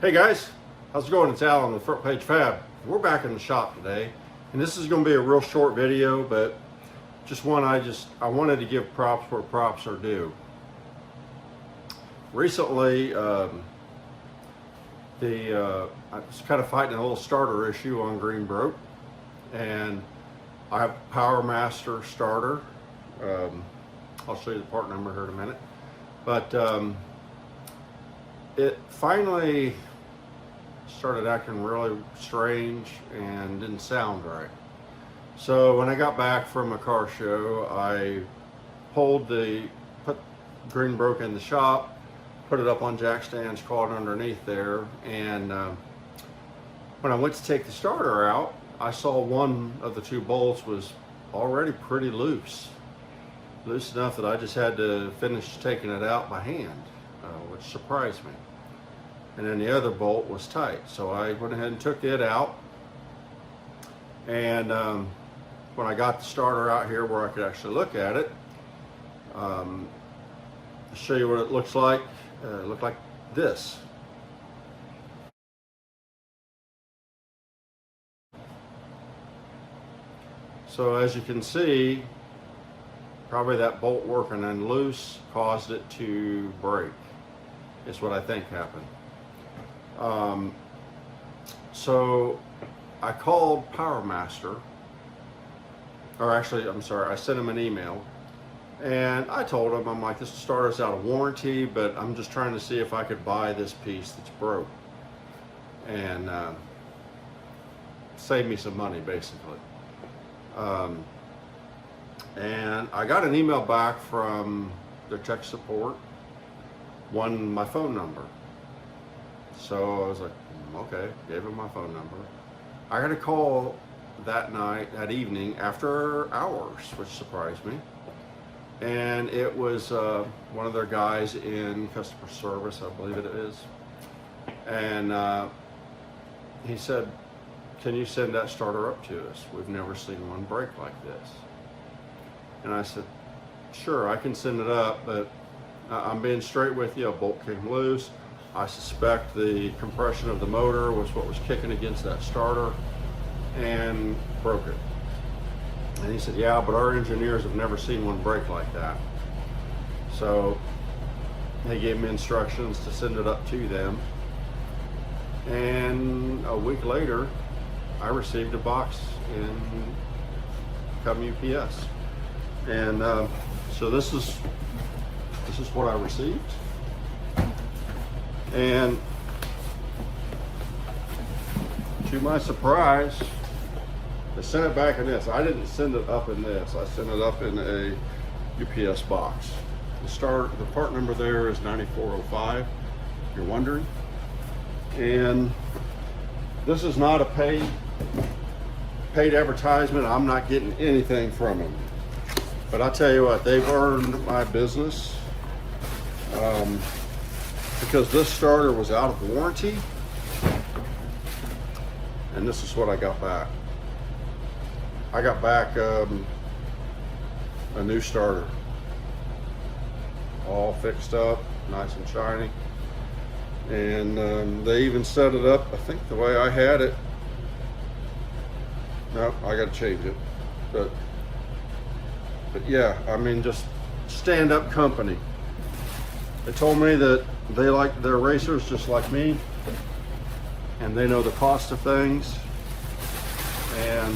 Hey guys, how's it going? It's Alan with Front Page Fab. We're back in the shop today, and this is going to be a real short video, but just one I wanted to give props where props are due. Recently, I was kind of fighting a little starter issue on Greenbrook, and I have Powermaster Starter. I'll show you the part number here in a minute, but it finally started acting really strange and didn't sound right. So when I got back from a car show, I put Greenbrook in the shop, put it up on jack stands, caught underneath there, and when I went to take the starter out, I saw one of the two bolts was already pretty loose enough that I just had to finish taking it out by hand, which surprised me. And then the other bolt was tight, so I went ahead and took it out. And when I got the starter out here where I could actually look at it, to show you what it looks like, it looked like this. So as you can see, probably that bolt working and loose caused it to break. Is what I think happened. So I called Powermaster, or actually, I'm sorry, I sent him an email, and I told him, I'm like, this starter's out of warranty, but I'm just trying to see if I could buy this piece that's broke and save me some money, basically. And I got an email back from their tech support, wanting my phone number. So I was like, okay, gave him my phone number. I got a call that evening after hours, which surprised me. And it was one of their guys in customer service, I believe it is. And he said, can you send that starter up to us? We've never seen one break like this. And I said, sure, I can send it up, but I'm being straight with you, a bolt came loose. I suspect the compression of the motor was what was kicking against that starter and broke it. And he said, yeah, but our engineers have never seen one break like that. So they gave me instructions to send it up to them. And a week later, I received a box in UPS. And so this is what I received. And to my surprise, they sent it back in this. I didn't send it up in this. I sent it up in a UPS box. The part number there is 9405, if you're wondering. And this is not a paid advertisement. I'm not getting anything from them. But I tell you what, they've earned my business. Because this starter was out of warranty, and this is what I got back. I got back a new starter, all fixed up, nice and shiny, and they even set it up, I think the way I had it. No, I got to change it, but yeah, I mean, just stand-up company. They told me that they like their racers just like me, and they know the cost of things, and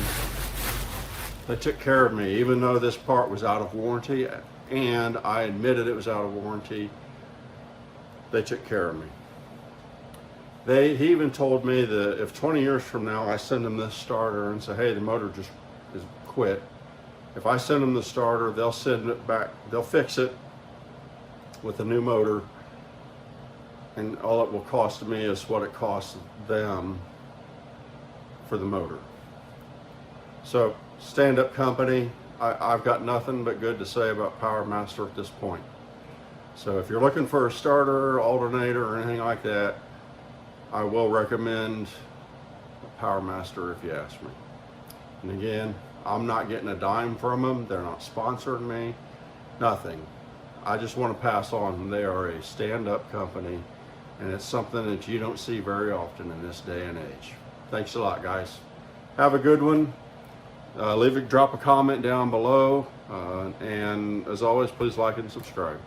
they took care of me, even though this part was out of warranty, and I admitted it was out of warranty. They took care of me. He even told me that if 20 years from now I send them this starter and say, hey, the motor just is quit, if I send them the starter, they'll send it back, they'll fix it with a new motor, and all it will cost me is what it costs them for the motor. So, stand-up company. I've got nothing but good to say about Powermaster at this point. So if you're looking for a starter, alternator, or anything like that, I will recommend Powermaster if you ask me. And again, I'm not getting a dime from them. They're not sponsoring me, nothing. I just want to pass on, they are a stand-up company, and it's something that you don't see very often in this day and age. Thanks a lot, guys. Have a good one. Drop a comment down below, and as always, please like and subscribe.